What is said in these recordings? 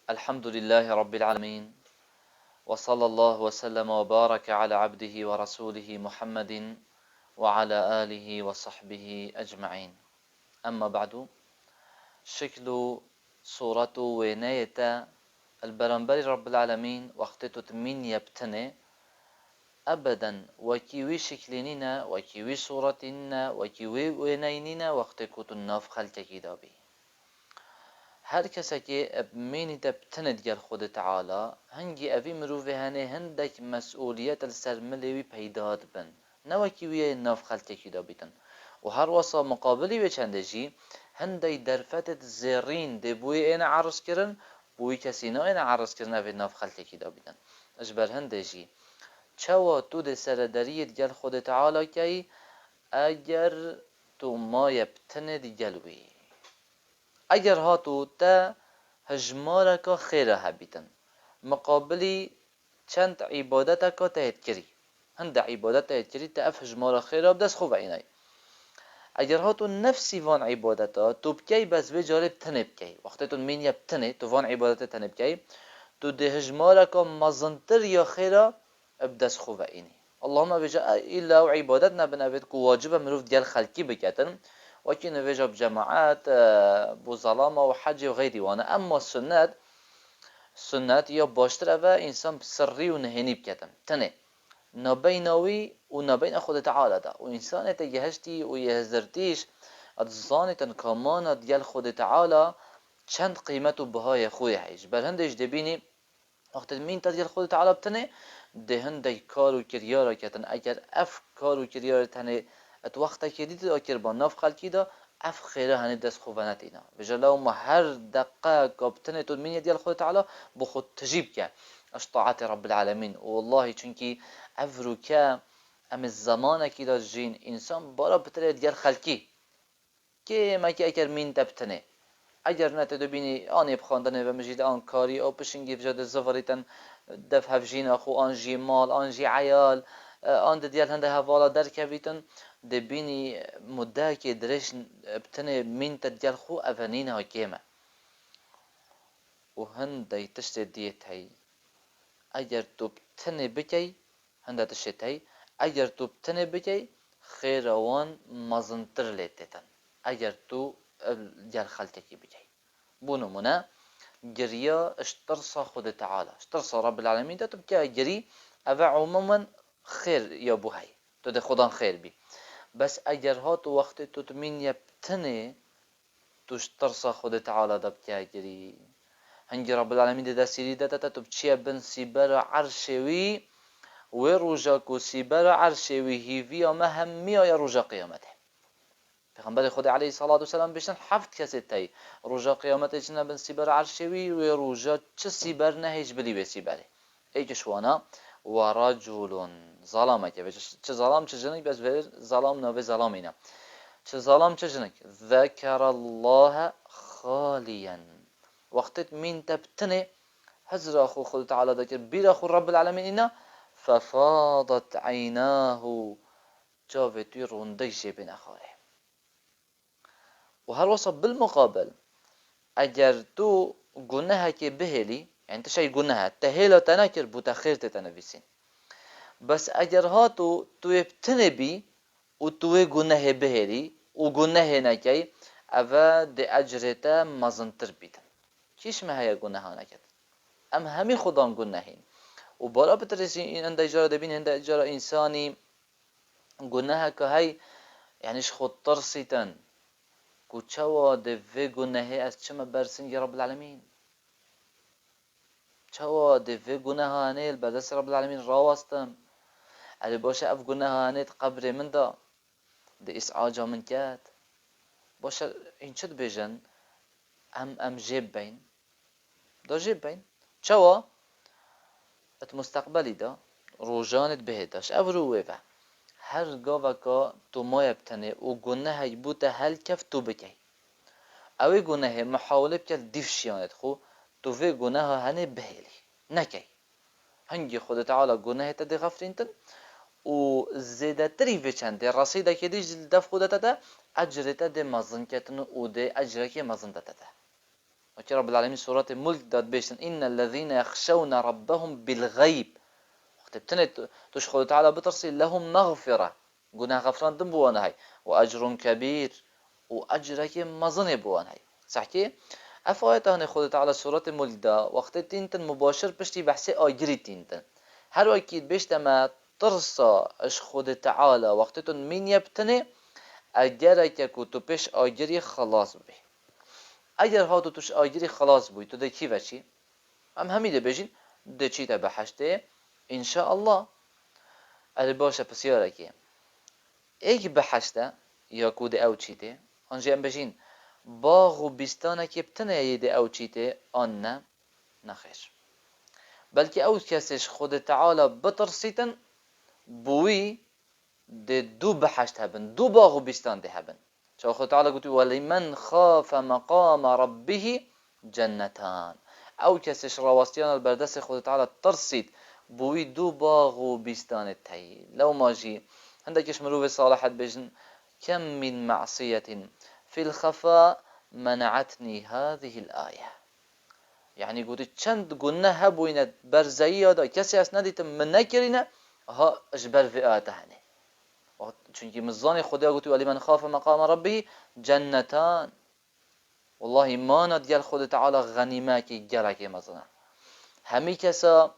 الحمد لله رب العالمين، وصلى الله وسلم وبارك على عبده ورسوله محمد وعلى آله وصحبه أجمعين. أما بعد، شكل صورة وناية البرنبري رب العالمين وقت تتمين يبتني أبدا وكيوي شكلنا وكيوي صورتنا وكيوي ونايننا وقت كتن ناف خلقك دابي. هر کسی که بمینید بتند گل خود تعالی هنگی اوی مروفه هنه هندک مسئولیت السرملوی پیداد بن نوکی وی ناف خلطه کی دا بیتن و هر وصا مقابلی به چنده جی هندی درفتت زیرین ده بوی این عرض کرن بوی کسی نا این عرض کرن اوی ناف خلطه کی دا بیتن اجبر هنده جی چوا تو ده سردریت گل خود تعالی کی اگر تو ما یبتند گلوی اگر هاتو تا هجمارکا خیره هبیتن مقابلی چند عبادتکا تهید کری هند عبادت تهید کری تا اف هجمارا خیره بدست خوب اینای اگر هاتو نفسی وان عبادتا تو بکی بس به جارب تنه بکی وقتی تو مین یب تنه تو وان عبادت تنه بکی تو ده هجمارکا مزنتر یا خیره بدست خوب اینی اللهم بجا ایلا و عبادت نبنابد که واجب مروف دیال خلکی بکتن وكي نفيجا بجماعات بظلام وحج وغيري وانا اما السنات يا باشتر اوه انسان بسري ونهني بكتم تنه نبينوي ونبين خود تعالى ده وانسان تجهشتي ويهزرتيش اتظاني كمان ديال خود تعالى چند قيمته بهای خوی هیچ بل هندش دبینی وقت مين تديال خود تعالى بتنه ده هندي کارو کریارا کتن اگر اف کارو کریارا تنه ات وقتا که دید اکر با ناف خلکی دا اف خیره هنی دست خوبنت اینا بجلا ما هر دقیقه کابتنه تو من دیال خود تعالی بخود تجیب که اش طاعت رب العالمین والله چونکی افرو که ام الزمان کی دا جین انسان بارا بتره دیال خلکی که ما که اکر من تبتنه اگر نه تو بینی آن بخواندن و مجید آن کاری او پشنگی بجاد زواریتن دف هفجین اخو آن جی مال آن جی عیال آن دیال هنده حوالا در کبیتن دبینی مدة که درش بتنه من تدیال خو افنین ها کیمه و هنده تشت دیت هی اگر تو بتنه بکی هنده تشت هی اگر تو بتنه بکی خیروان مزنتر لیتتن اگر تو دیال خلتکی بکی بونو منا جريا اشترصى خود تعالى اشترصى رب العالمين ده تبكي جري أفا عموما خير يا ابو هاي تو ده خدان خير بي بس اگر ها تو وقت تو تمین یبتنه توش ترسا خود تعالی دب که گری هنگی رب العالمین ده سیری ده تا تو بچیه بن سیبر عرشوی و روژا کو سیبر عرشوی هیوی اما همی یا روژا قیامته پیغمبر خود علیه الصلاة والسلام بشن حفت کسی تایی روژا قیامته چنه بن سیبر عرشوی و روژا چه سیبر نهیج بلی به سیبره ایکشوانا و رجل ظلامه که چه ظلام چه جنگ بس ver ظلام نوه ظلام اینا چه ظلام چه جنگ ذکر الله خالیا وقتت من تبتنه هزر اخو خود تعالی ذکر بیر اخو رب العالمین اینا ففاضت عیناه جاوه توی رونده جیب نخواره و هر وصف بالمقابل اگر تو گناه که بهلی يعني انت شيء جناها تهيلا تناكر بتخير تتنفسين بس اگر ها تو ابتنبي و تو گناه بهري و گناه نكي اوا دي اجرتا مزنتر بيتن كيش ما هي گناه نكت ام همي خدان گناهين و بالا بترسين این اند اجاره دبين اند اجاره انساني گناه که هي يعني خود ترسيتن كوچوا دي في گناه از چما برسين يا رب العالمين چوا دوی گناه هانیل به دست رب العالمین راوستم علی باشه اف گناه هانیت قبر من دا ده اسعاجا من کد باشه این چد بیجن ام جیب بین دا جیب بین چوا ات مستقبلی دا روجانت بهداش اف روی و هر گاوه که تو مای بتنه و گناه بوده هل کف تو بکی اوی گناه محاوله بکل دیف شیانت خو تو في گناه هنه بهلی نکی هنگی خود تعالی گناه تا دی غفرینتن و زیده تری في چنده رسیده که دیج دف خودتا دا اجرتا دی مزن کتن و دی اجره که مزن دتا دا وكي رب العالمين سورة الملك داد بيشن إن الذين يخشون ربهم بالغيب وقت بتنت تشخد تعالى بترسي لهم مغفرة قلنا غفران دم بوان هاي وأجر كبير وأجرك مظن بوان هاي صح كي أفايت هني خد تعالى سورة الملك دا وقت تنتن مباشر بشتي بحسي آجري تنتن هر وكيد بيشتما ترسى اش خد تعالى وقتتن مين يبتني اگرک کو تو پیش آگری خلاص بی اگر ها تو توش آگری خلاص بوی تو ده کی وچی هم همیده بجین ده چی تا بحشته انشاءالله ال باشه پسیاره که ایک بحشته یا کو ده او چی ته آنجا هم بجین باغ و بیستانه که بتنه یه ده او چی ته آن نه نخیر بلکه او کسش خود تعالی بترسیتن بوی ده دو بحشت هبن دو باغ و بیستان ده هبن چون خود تعالی گوتی ولمن خاف مقام ربه جنتان او کسش رواستیان البردس خود تعالی ترسید بوی دو باغ و بیستان تی لو ماجی عندكش مروف صالحت بجن كم من معصية في الخفاء منعتني هذه الآية يعني قلت چند قلنا هبوين برزي هذا كسي اسنديت من نكرنا ها اجبر في آتهنه چونکی مزانی خدا گویی ولی من خاف مقام ربه جنتان والله ماند گل خود تعالی غنیمه کی گلک مزنه همی کسا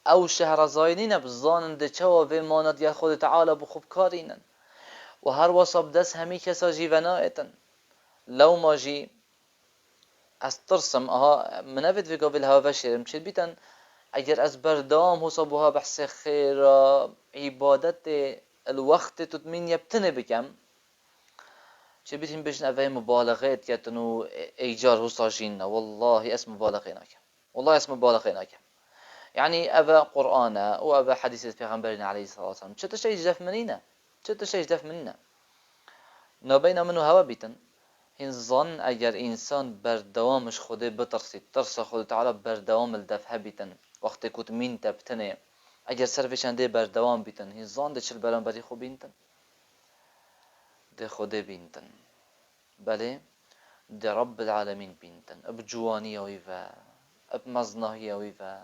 او شهر زاینین بزاننده چوا و ماند گل خود تعالی بخوب کارینن و هر وصاب دست همی کسا جیونایتن لو ماجی از ترسم اها منفت في قبل هوا شرم چه بیتن اگر از بردام حسابها بحث خیر عبادت الوقت تدمين يبتني بكم چه بیتیم بشن اوه مبالغه کتن و ایجار حساجین والله اسم مبالغه ناکم والله اسم مبالغه ناکم يعني اوه قرآن و اوه حدیث پیغمبرنا علیه الصلاة والسلام چه تشي جدف منينا چه تشي جدف مننا نابینا منو هوا بیتن این ظن اگر انسان بردوامش خوده بترسید ترس خود تعالی بردوام الدفع بیتن وقتی کت مین تبتنه اگر سرفشنده بردوام بیتن این ظن ده چل بران بری خوب بینتن ده خوده بینتن بله ده رب العالمین بینتن اب جوانی ویفا اب مزنهی ویفا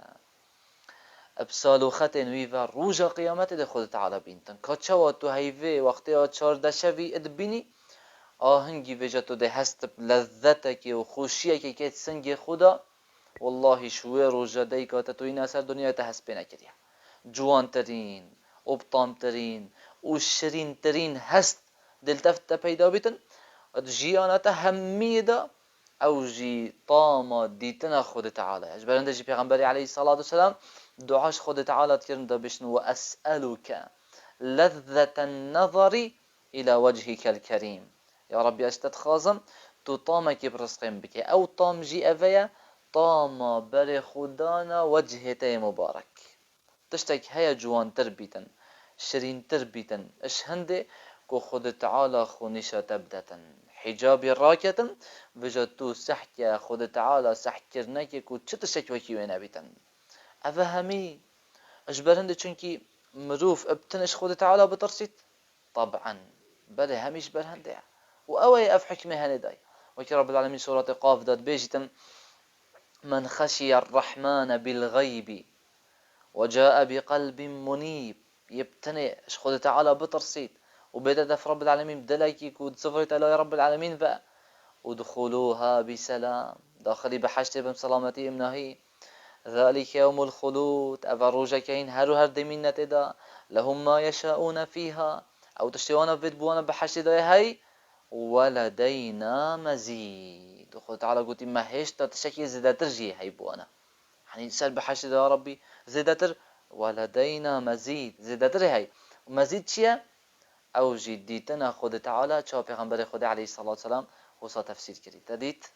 اب سالوخت ویفا روژا قیامت ده خود تعالی بینتن که چوا تو هیوه وقتی ها 14 شوی اد بینی آهنگی وجه تو ده هست لذتك و خوشیه که سنگ خدا والله شوه روژا دی که تو این اثر دنیا تحس بینه کریه جوان ترین ابطام ترین و شرین ترین هست دلتفت پیدا بیتن جیانت همیه دا او جی طاما دیتنا خود تعالی اجبرنده جی پیغمبری علیه الصلاة والسلام دعاش خود تعالی تکرن دا بشن و اسألوک لذة النظر الى وجهك الكريم يا ربي اشتد خازم تو طامك برزقين بك او طام جي افيا طاما بر خدانا وجهته مبارك تشتك هيا جوان تربيتن شرين تربيتن اش هنده كو خود تعالى خونشا تبدتن حجابي راكتن وجدتو سحكي خود تعالى سحكرنك كو چتشك وكي وينا بيتن افهمي اجبرنده چونكي مروف ابتنش خود تعالى بترسيت طبعا بله هميش برهنده وأوي أف حكمة هنداي وكي رب العالمين سورة قاف داد بيجتن من خشي الرحمن بالغيب وجاء بقلب منيب يبتني خود تعالى بترسيد وبدأ في رب العالمين بدلاكي كود سفرت يا رب العالمين ف ودخلوها بسلام داخلي بحاجتي بسلامتي مناهي ذلك يوم الخلود أفروجكين هر دمين نتدا لهم ما يشاءون فيها أو تشتوانا في بوانا بحاجتي هاي ولدينا مزيد وخد تعالى قلت ما هيش تشكي زيادتر جي هاي بوانا يعني سال بحشد يا ربي زيادتر ولدينا مزيد زيادتر هاي مزيد شيء او جديتنا خد تعالى چا پیغمبر خدا عليه الصلاة والسلام وصا تفسير كري تديت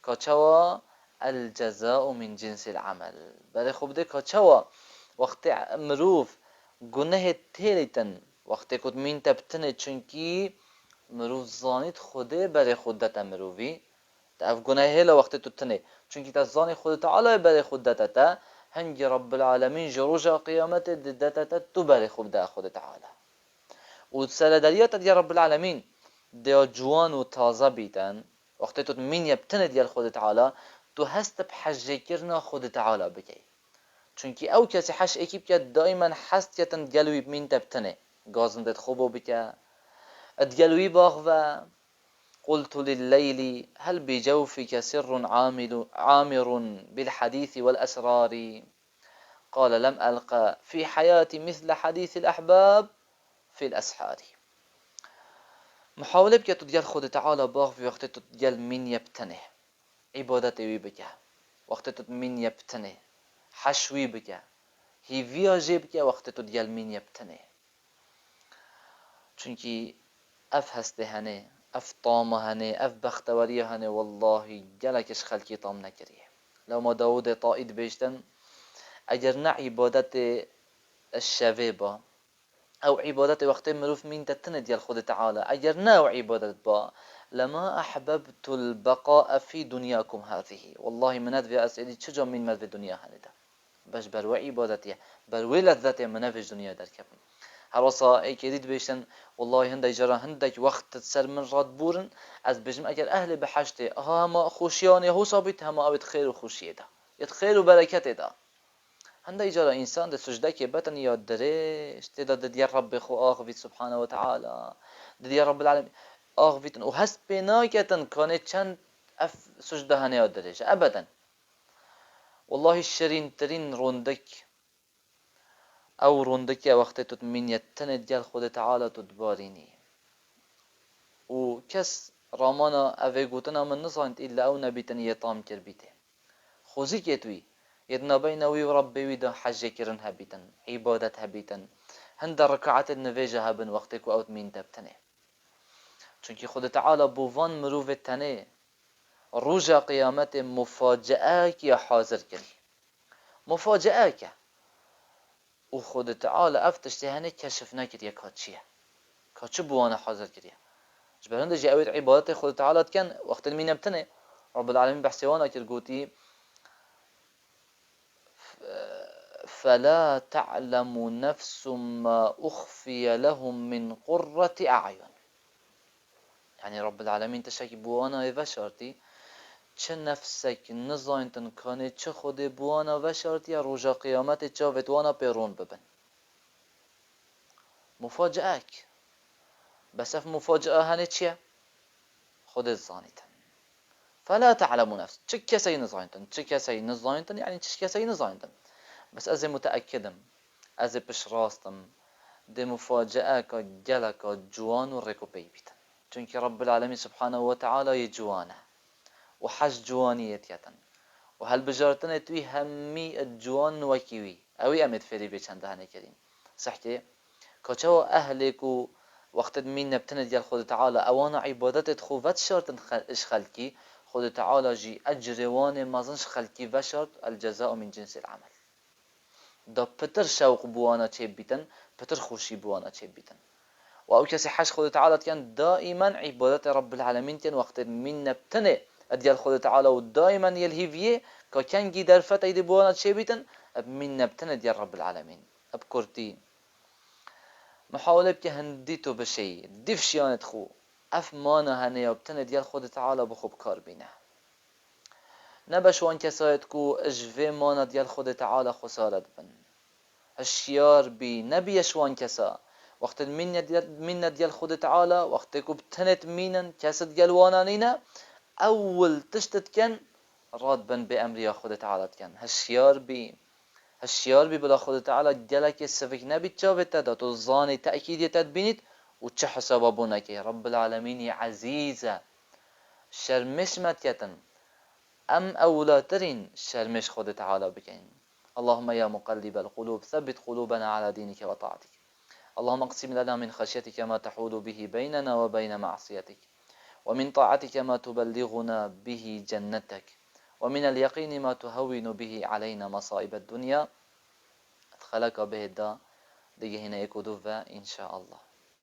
كچوا الجزاء من جنس العمل بل خوب ده كچوا وقت مروف گناه تیلیتن وقت کد مين تبتنه چونکی مروف زانید خوده برای خودت مروفی تعرف گناه لا وقت تتنه چونکی تزانی خود تعالی برای خودت تا هنگ رب العالمین جروجا قیامت ددت تو برای خود تعالی و سردریات دی رب العالمین دی جوان و تازه بیتن وقتی تو من یبتن دیال خود تعالی تو هست بحجه کرنا خود تعالی بکی چونکی او کسی حش اکی بکد دائما حست یتن دگلوی من تبتنه گازندت خوبو بکه دگلوی باغ و قلت لليل هل بجوفك سر عامر بالحديث والأسرار قال لم ألقى في حياتي مثل حديث الأحباب في الأسحار محاولة بك تديال خود تعالى باغ في وقت تديال من يبتنه عبادتي بك وقت تد من يبتنه حشوي بك هیویاجی بکه وقت تديال من يبتنه چونكي اف هسته هنه اف طامه هنه اف بختوريه هنه والله جلكش خلقي طام نكريه لو ما داود طائد بيشتن اگر نه عبادت الشوه با او عبادت وقت مروف مين تتنه ديال خود تعالى اگر نه عبادت با لما احببت البقاء في دنياكم هذه والله منات في اسئلي چجا مين مد في دنيا هنده باش بروي عبادتيه بروي لذته من في الدنيا دركبن هروسا ای که دید بیشتن والله هندی جرا هندی وقت سر من راد بورن از بجم اگر اهل بحشته هما خوشیانه هو ثابت هما ابد خیر و خوشیه ده یت خیر و برکت ده هندی جرا انسان ده سجده که بتن یاد درش تدا دید رب خو آخوید سبحانه و تعالی دید رب العالمین آخویدن و هست بناکتن کنه چند سجده هنه یاد درش ابدا والله الشرین ترین روندک او روندکی وقتی تو من یتن دیال خود تعالی تو دبارینی و کس رامانا اوه گوتنا من نصانت الا او نبیتن یطام کر بیته خوزی که توی یدنا بینوی و ربی ویدا حج کرن هبیتن عبادت هبیتن هند رکعت النویجه هبن وقتی که اوت من تبتنه چونکی خود تعالی بووان مروف تنه روژا قیامت مفاجئه که حاضر کری مفاجئه که و خود تعالی افتش تهانه کشف نکرد یک چیه که بوانا حاضر کریه جبران ده جاوید عبادت خود تعالی کن وقت المين ابتنه رب العالمين بحسوانا كرقوتي فلا تعلم نفس ما أخفي لهم من قرة أعين يعني رب العالمين تشكي بوانا وشارتي چه نفسك نزاينتن كانت چه خود بوانا وشارتي روجا قيامت جاوت وانا بيرون ببن مفاجئك بس اف مفاجأة هنه چیه؟ خود زانیتن فلا تعلم نفس چه کسی نزاينتن چه کسی نزاينتن يعني چه کسی نزاينتن بس از متأكدم از پش راستم ده مفاجأة که جلك جوان و ركو بيبيتن چونك رب العالمين سبحانه وتعالى جوانه وحج جوانيتيتن وهل بجارتن توي همي الجوان وكيوي اوي امد فري بيچنده هنه كريم صحتي كاچو اهلكو وقت مين نبتنه ديال خود تعالى اوانا عبادت خوفت شرط اش خلقي خود تعالى جي اجر وان مازنش خلقي و شرط الجزاء من جنس العمل دا پتر شوق بوانا چه بیتن پتر خوشی بوانا چه بیتن و او کسی حش خود تعالى كان دائما عبادت رب العالمين كان وقت مين نبتنه ديال خود تعالى ودائما يلهيفيه كان جي درفت ايدي بوانا چه بیتن اب مين نبتنه ديال رب العالمين اب كرتي محاوله بك هنديتو بشي دفشيانت خو اف مانا هنه يبتنه ديال خود تعالى بخوب كار بينه نبش وان كسايت كو اجفي مانا ديال خود تعالى خسارت بن هشيار بي نبي شوان كسا وقت من ديال خود تعالى وقت كو بتنت مينن كسد ديال وانانينا اول تشتت كان راد بن بامر يا خود تعالى كان هشيار بي بلا خود تعالى جلك سفك نبي تشافت دا تو زاني تاكيد تدبينت وچه حسابابونه كي رب العالمين يا عزيزه شرمش متيتن ام اولاترين شرمش خود تعالى بكين اللهم يا مقلب القلوب ثبت قلوبنا على دينك وطاعتك اللهم اقسم لنا من خشيتك ما تحول به بيننا وبين معصيتك ومن طاعتك ما تبلغنا به جنتك ومن اليقين ما تهون به علينا مصائب الدنيا ادخلك به الدا دیگه هنا يكودوفا إن شاء الله.